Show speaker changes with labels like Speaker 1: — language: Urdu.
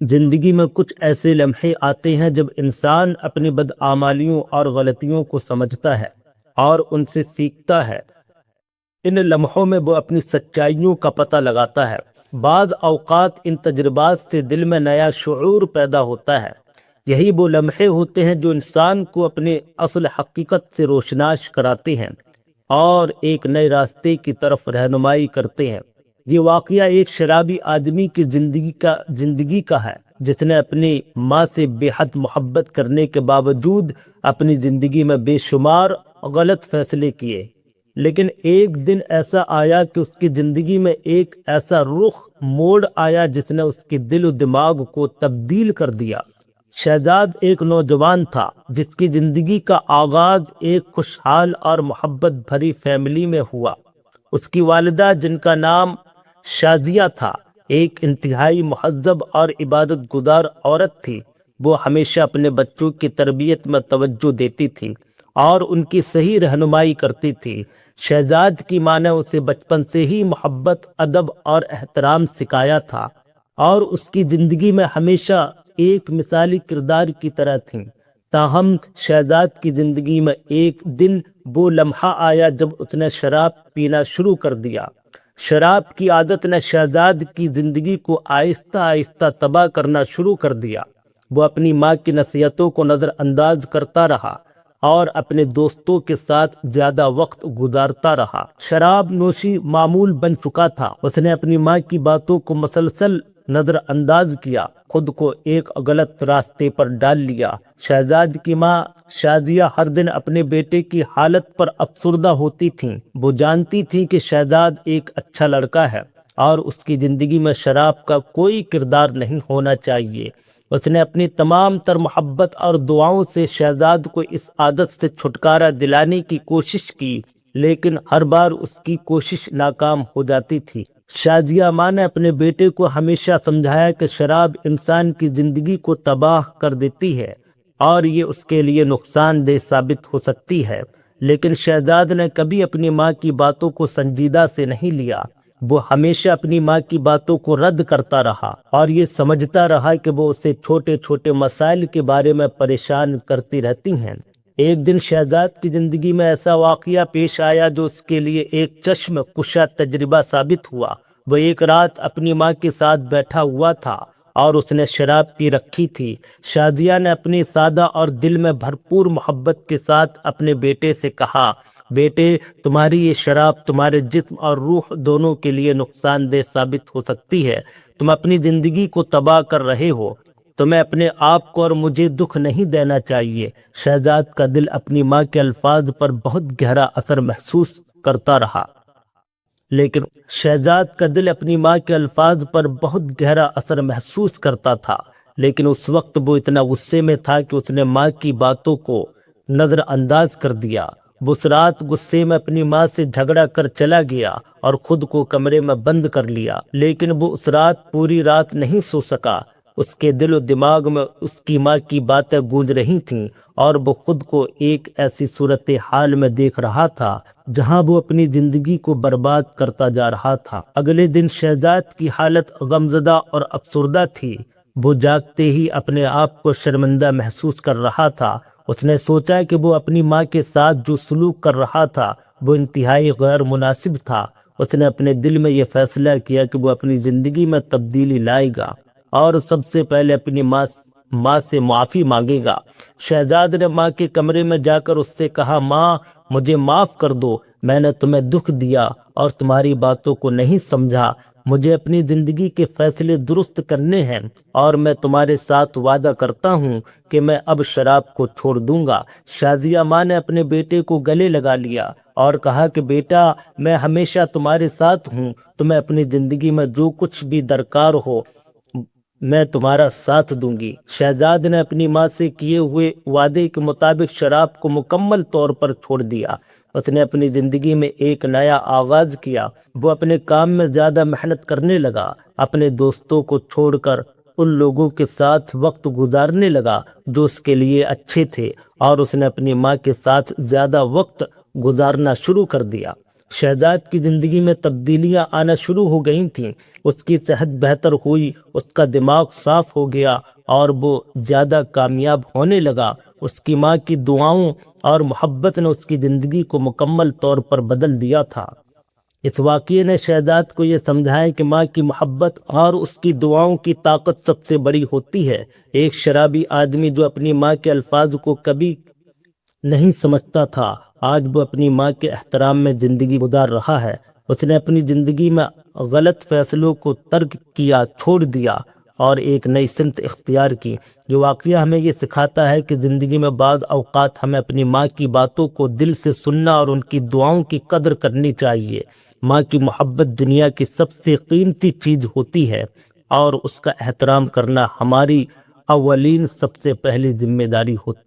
Speaker 1: زندگی میں کچھ ایسے لمحے آتے ہیں جب انسان اپنی بدعمالیوں اور غلطیوں کو سمجھتا ہے اور ان سے سیکھتا ہے۔ ان لمحوں میں وہ اپنی سچائیوں کا پتہ لگاتا ہے۔ بعض اوقات ان تجربات سے دل میں نیا شعور پیدا ہوتا ہے۔ یہی وہ لمحے ہوتے ہیں جو انسان کو اپنے اصل حقیقت سے روشناس کراتے ہیں اور ایک نئے راستے کی طرف رہنمائی کرتے ہیں۔ یہ واقعہ ایک شرابی آدمی کی زندگی کا ہے جس نے اپنی ماں سے بے حد محبت کرنے کے باوجود اپنی زندگی میں بے شمار غلط فیصلے کیے، لیکن ایک دن ایسا آیا کہ اس کی زندگی میں ایک ایسا موڑ آیا جس نے اس کے دل و دماغ کو تبدیل کر دیا۔ شہزاد ایک نوجوان تھا جس کی زندگی کا آغاز ایک خوشحال اور محبت بھری فیملی میں ہوا۔ اس کی والدہ، جن کا نام شازیہ تھا، ایک انتہائی مہذب اور عبادت گزار عورت تھی۔ وہ ہمیشہ اپنے بچوں کی تربیت میں توجہ دیتی تھی اور ان کی صحیح رہنمائی کرتی تھی۔ شہزاد کی ماں نے اسے بچپن سے ہی محبت، ادب اور احترام سکھایا تھا اور اس کی زندگی میں ہمیشہ ایک مثالی کردار کی طرح تھیں۔ تاہم شہزاد کی زندگی میں ایک دن وہ لمحہ آیا جب اس نے شراب پینا شروع کر دیا۔ شراب کی عادت نے شہزاد کی زندگی کو آہستہ آہستہ تباہ کرنا شروع کر دیا۔ وہ اپنی ماں کی نصیحتوں کو نظر انداز کرتا رہا اور اپنے دوستوں کے ساتھ زیادہ وقت گزارتا رہا۔ شراب نوشی معمول بن چکا تھا۔ اس نے اپنی ماں کی باتوں کو مسلسل نظر انداز کیا، خود کو ایک غلط راستے پر ڈال لیا۔ شہزاد کی ماں شازیہ ہر دن اپنے بیٹے کی حالت پر افسردہ ہوتی تھیں۔ وہ جانتی تھیں کہ شہزاد ایک اچھا لڑکا ہے اور اس کی زندگی میں شراب کا کوئی کردار نہیں ہونا چاہیے۔ اس نے اپنی تمام تر محبت اور دعاؤں سے شہزاد کو اس عادت سے چھٹکارا دلانے کی کوشش کی، لیکن ہر بار اس کی کوشش ناکام ہو جاتی تھی۔ شازیہ ماں نے اپنے بیٹے کو ہمیشہ سمجھایا کہ شراب انسان کی زندگی کو تباہ کر دیتی ہے اور یہ اس کے لیے نقصان دہ ثابت ہو سکتی ہے، لیکن شہزاد نے کبھی اپنی ماں کی باتوں کو سنجیدہ سے نہیں لیا۔ وہ ہمیشہ اپنی ماں کی باتوں کو رد کرتا رہا اور یہ سمجھتا رہا کہ وہ اسے چھوٹے چھوٹے مسائل کے بارے میں پریشان کرتی رہتی ہیں۔ ایک دن شہزاد کی زندگی میں ایسا واقعہ پیش آیا جو اس کے لیے ایک چشم کشا تجربہ ثابت ہوا۔ وہ ایک رات اپنی ماں کے ساتھ بیٹھا ہوا تھا اور اس نے شراب پی رکھی تھی۔ شازیہ نے اپنی سادہ اور دل میں بھرپور محبت کے ساتھ اپنے بیٹے سے کہا، بیٹے، تمہاری یہ شراب تمہارے جسم اور روح دونوں کے لیے نقصان دہ ثابت ہو سکتی ہے۔ تم اپنی زندگی کو تباہ کر رہے ہو۔ تمہیں اپنے آپ کو اور مجھے دکھ نہیں دینا چاہیے۔ شہزاد کا دل اپنی ماں کے الفاظ پر بہت گہرا اثر محسوس کرتا رہا، لیکن اس وقت وہ اتنا غصے میں تھا کہ اس نے ماں کی باتوں کو نظر انداز کر دیا۔ وہ اس رات غصے میں اپنی ماں سے جھگڑا کر چلا گیا اور خود کو کمرے میں بند کر لیا، لیکن وہ اس رات پوری رات نہیں سو سکا۔ اس کے دل و دماغ میں اس کی ماں کی باتیں گونج رہی تھیں اور وہ خود کو ایک ایسی صورتحال میں دیکھ رہا تھا جہاں وہ اپنی زندگی کو برباد کرتا جا رہا تھا۔ اگلے دن شہزاد کی حالت غمزدہ اور افسردہ تھی۔ وہ جاگتے ہی اپنے آپ کو شرمندہ محسوس کر رہا تھا۔ اس نے سوچا کہ وہ اپنی ماں کے ساتھ جو سلوک کر رہا تھا وہ انتہائی غیر مناسب تھا۔ اس نے اپنے دل میں یہ فیصلہ کیا کہ وہ اپنی زندگی میں تبدیلی لائے گا اور سب سے پہلے اپنی ماں سے معافی مانگے گا۔ شہزاد نے ماں کے کمرے میں جا کر اس سے کہا، ماں، مجھے معاف کر دو، میں نے تمہیں دکھ دیا اور تمہاری باتوں کو نہیں سمجھا۔ مجھے اپنی زندگی کے فیصلے درست کرنے ہیں اور میں تمہارے ساتھ وعدہ کرتا ہوں کہ میں اب شراب کو چھوڑ دوں گا۔ شازیہ ماں نے اپنے بیٹے کو گلے لگا لیا اور کہا کہ بیٹا، میں ہمیشہ تمہارے ساتھ ہوں، تمہیں اپنی زندگی میں جو کچھ بھی درکار ہو میں تمہارا ساتھ دوں گی۔ شہزاد نے اپنی ماں سے کیے ہوئے وعدے کے مطابق شراب کو مکمل طور پر چھوڑ دیا۔ اس نے اپنی زندگی میں ایک نیا آغاز کیا۔ وہ اپنے کام میں زیادہ محنت کرنے لگا، اپنے دوستوں کو چھوڑ کر ان لوگوں کے ساتھ وقت گزارنے لگا جو اس کے لیے اچھے تھے، اور اس نے اپنی ماں کے ساتھ زیادہ وقت گزارنا شروع کر دیا۔ شہزاد کی زندگی میں تبدیلیاں آنا شروع ہو گئی تھیں۔ اس کی صحت بہتر ہوئی، اس کا دماغ صاف ہو گیا اور وہ زیادہ کامیاب ہونے لگا۔ اس کی ماں کی دعاؤں اور محبت نے اس کی زندگی کو مکمل طور پر بدل دیا تھا۔ اس واقعے نے شہزاد کو یہ سمجھایا کہ ماں کی محبت اور اس کی دعاؤں کی طاقت سب سے بڑی ہوتی ہے۔ ایک شرابی آدمی جو اپنی ماں کے الفاظ کو کبھی نہیں سمجھتا تھا، آج وہ اپنی ماں کے احترام میں زندگی گزار رہا ہے۔ اس نے اپنی زندگی میں غلط فیصلوں کو ترک کیا، چھوڑ دیا اور ایک نئی سمت اختیار کی۔ جو واقعہ ہمیں یہ سکھاتا ہے کہ زندگی میں بعض اوقات ہمیں اپنی ماں کی باتوں کو دل سے سننا اور ان کی دعاؤں کی قدر کرنی چاہیے۔ ماں کی محبت دنیا کی سب سے قیمتی چیز ہوتی ہے اور اس کا احترام کرنا ہماری اولین سب سے پہلی ذمہ داری ہوتی ہے۔